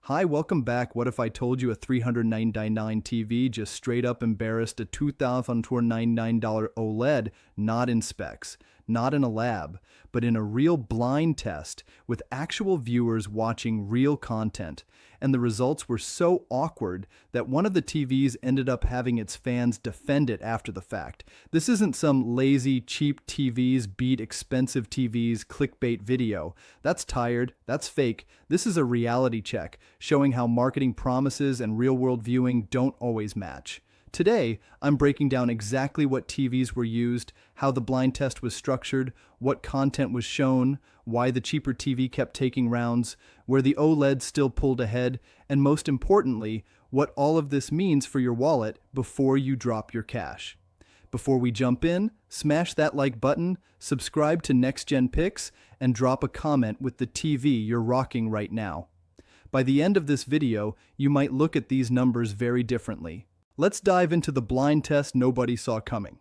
Hi, welcome back. What if I told you a $399 TV just straight up embarrassed a $2,499 OLED, not in specs, not in a lab, but in a real blind test with actual viewers watching real content. And the results were so awkward that one of the TVs ended up having its fans defend it after the fact. This isn't some lazy, cheap TVs beat expensive TVs clickbait video. That's tired, that's fake. This is a reality check, showing how marketing promises and real-world viewing don't always match. Today, I'm breaking down exactly what TVs were used, how the blind test was structured, what content was shown, why the cheaper TV kept taking rounds, where the OLED still pulled ahead, and most importantly, what all of this means for your wallet before you drop your cash. Before we jump in, smash that like button, subscribe to NextGen Picks, and drop a comment with the TV you're rocking right now. By the end of this video, you might look at these numbers very differently. Let's dive into the blind test nobody saw coming.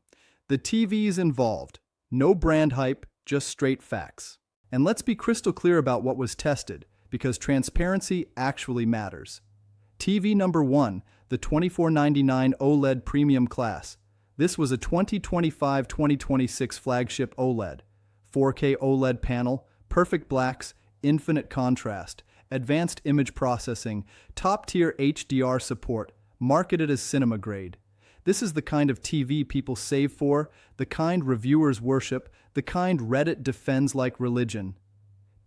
The TVs involved. No brand hype, just straight facts. And let's be crystal clear about what was tested, because transparency actually matters. TV number 1, the $24.99 OLED Premium Class. This was a 2025-2026 flagship OLED. 4K OLED panel, perfect blacks, infinite contrast, advanced image processing, top-tier HDR support, marketed as cinema grade. This is the kind of TV people save for, the kind reviewers worship, the kind Reddit defends like religion.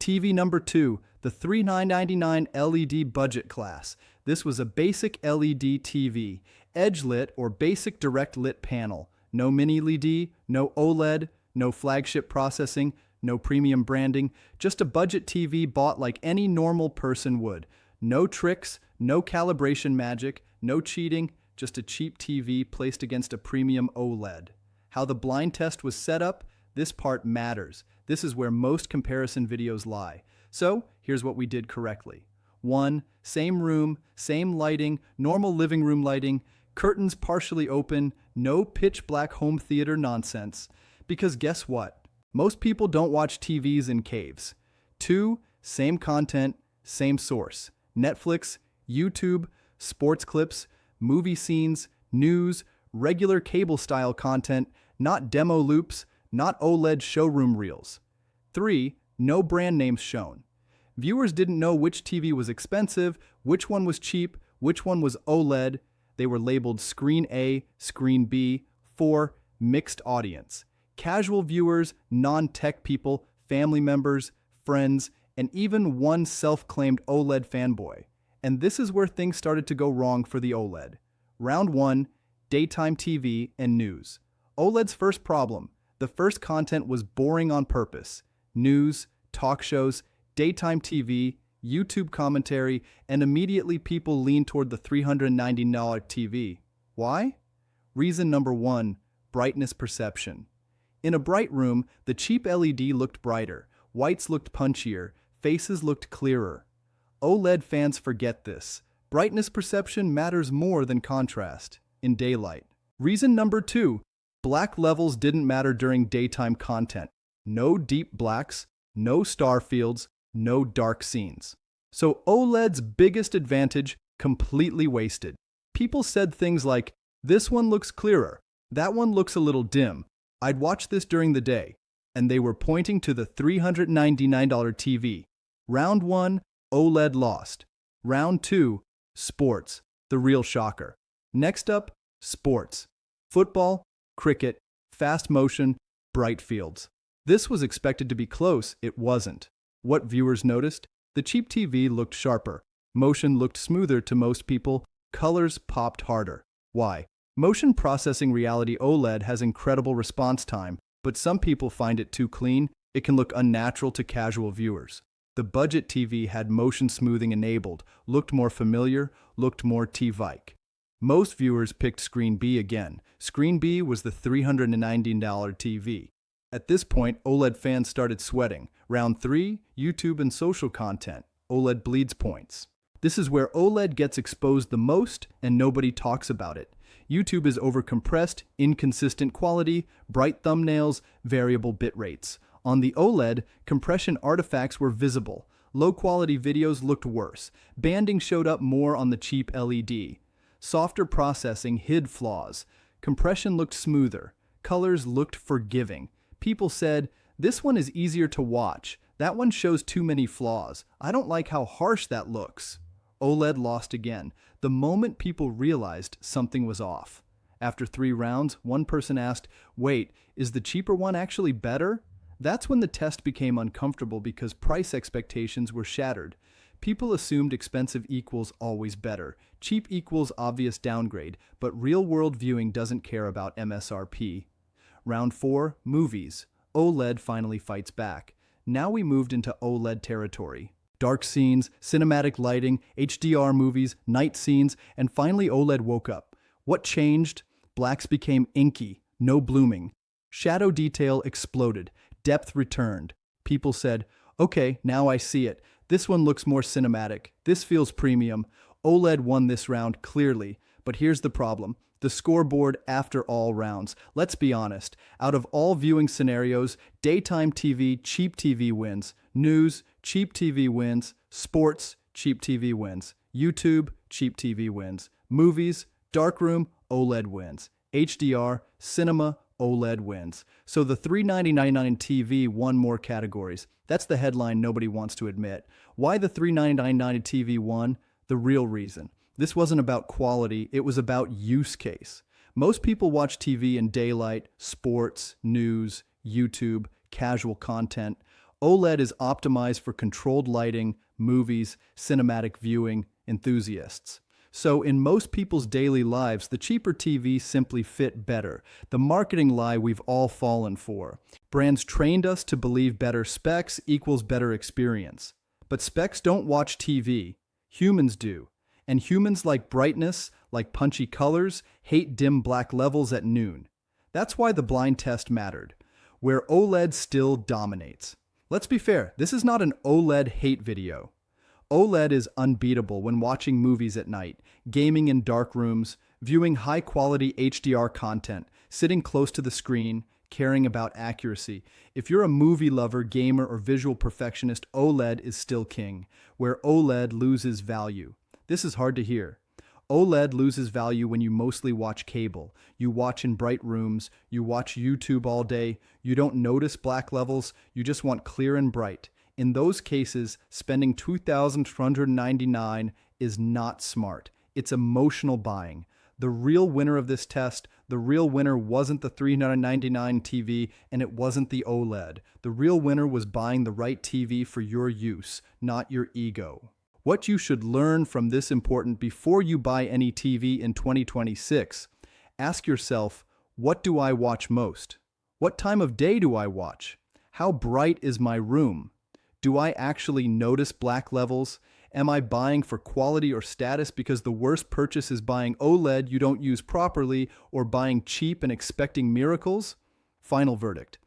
TV number 2, the $39.99 LED budget class. This was a basic LED TV, edge-lit or basic direct-lit panel. No mini-LED, no OLED, no flagship processing, no premium branding, just a budget TV bought like any normal person would. No tricks, no calibration magic, no cheating, just a cheap TV placed against a premium OLED. How the blind test was set up, this part matters. This is where most comparison videos lie. So, here's what we did correctly. 1. Same room, same lighting, normal living room lighting, curtains partially open, no pitch black home theater nonsense. Because guess what? Most people don't watch TVs in caves. 2. Same content, same source. Netflix, YouTube, sports clips, movie scenes, news, regular cable-style content, not demo loops, not OLED showroom reels. 3. No brand names shown. Viewers didn't know which TV was expensive, which one was cheap, which one was OLED. They were labeled Screen A, Screen B. 4. Mixed audience. Casual viewers, non-tech people, family members, friends, and even one self-claimed OLED fanboy. And this is where things started to go wrong for the OLED. Round 1, daytime TV and news. OLED's first problem. The first content was boring on purpose. News, talk shows, daytime TV, YouTube commentary, and immediately people leaned toward the $390 TV. Why? Reason number 1, brightness perception. In a bright room, the cheap LED looked brighter, whites looked punchier, faces looked clearer. OLED fans forget this. Brightness perception matters more than contrast in daylight. Reason number 2, black levels didn't matter during daytime content. No deep blacks, no star fields, no dark scenes. So OLED's biggest advantage completely wasted. People said things like, "This one looks clearer, that one looks a little dim. I'd watch this during the day." And they were pointing to the $399 TV. Round 1, OLED lost. Round 2, sports, the real shocker. Next up, sports. Football, cricket, fast motion, bright fields. This was expected to be close, it wasn't. What viewers noticed? The cheap TV looked sharper. Motion looked smoother to most people. Colors popped harder. Why? Motion processing reality OLED has incredible response time, but some people find it too clean. It can look unnatural to casual viewers. The budget TV had motion smoothing enabled, looked more familiar, looked more TV-like. Most viewers picked Screen B again. Screen B was the $390 TV. At this point, OLED fans started sweating. Round 3, YouTube and social content. OLED bleeds points. This is where OLED gets exposed the most and nobody talks about it. YouTube is overcompressed, inconsistent quality, bright thumbnails, variable bit rates. On the OLED, compression artifacts were visible. Low-quality videos looked worse. Banding showed up more on the cheap LED. Softer processing hid flaws. Compression looked smoother. Colors looked forgiving. People said, "This one is easier to watch. That one shows too many flaws. I don't like how harsh that looks." OLED lost again, the moment people realized something was off. After 3 rounds, one person asked, "Wait, is the cheaper one actually better?" That's when the test became uncomfortable because price expectations were shattered. People assumed expensive equals always better. Cheap equals obvious downgrade, but real-world viewing doesn't care about MSRP. Round 4, movies. OLED finally fights back. Now we moved into OLED territory. Dark scenes, cinematic lighting, HDR movies, night scenes, and finally OLED woke up. What changed? Blacks became inky, no blooming. Shadow detail exploded. Depth returned. People said, "Okay, now I see it. This one looks more cinematic. This feels premium." OLED won this round clearly, but here's the problem. The scoreboard after all rounds. Let's be honest. Out of all viewing scenarios, daytime TV, cheap TV wins. News, cheap TV wins. Sports, cheap TV wins. YouTube, cheap TV wins. Movies, darkroom, OLED wins. HDR, cinema, OLED wins. So the $399 TV won more categories. That's the headline nobody wants to admit. Why the $399 TV won? The real reason. This wasn't about quality, it was about use case. Most people watch TV in daylight, sports, news, YouTube, casual content. OLED is optimized for controlled lighting, movies, cinematic viewing, enthusiasts. So in most people's daily lives, the cheaper TV simply fit better. The marketing lie we've all fallen for. Brands trained us to believe better specs equals better experience. But specs don't watch TV. Humans do. And humans like brightness, like punchy colors, hate dim black levels at noon. That's why the blind test mattered, where OLED still dominates. Let's be fair, this is not an OLED hate video. OLED is unbeatable when watching movies at night, gaming in dark rooms, viewing high-quality HDR content, sitting close to the screen, caring about accuracy. If you're a movie lover, gamer, or visual perfectionist, OLED is still king, where OLED loses value. This is hard to hear. OLED loses value when you mostly watch cable. You watch in bright rooms, you watch YouTube all day, you don't notice black levels, you just want clear and bright. In those cases, spending $2,299 is not smart. It's emotional buying. The real winner of this test, the real winner wasn't the $399 TV and it wasn't the OLED. The real winner was buying the right TV for your use, not your ego. What you should learn from this important before you buy any TV in 2026. Ask yourself, what do I watch most? What time of day do I watch? How bright is my room? Do I actually notice black levels? Am I buying for quality or status because the worst purchase is buying OLED you don't use properly or buying cheap and expecting miracles? Final verdict.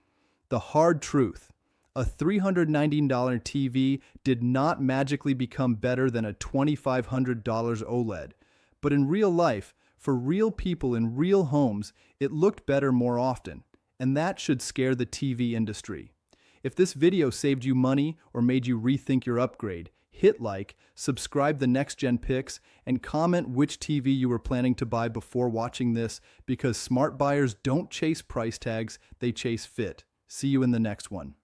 The hard truth. A $390 TV did not magically become better than a $2,500 OLED. But in real life, for real people in real homes, it looked better more often. And that should scare the TV industry. If this video saved you money or made you rethink your upgrade, hit like, subscribe the NextGen Picks, and comment which TV you were planning to buy before watching this, because smart buyers don't chase price tags, they chase fit. See you in the next one.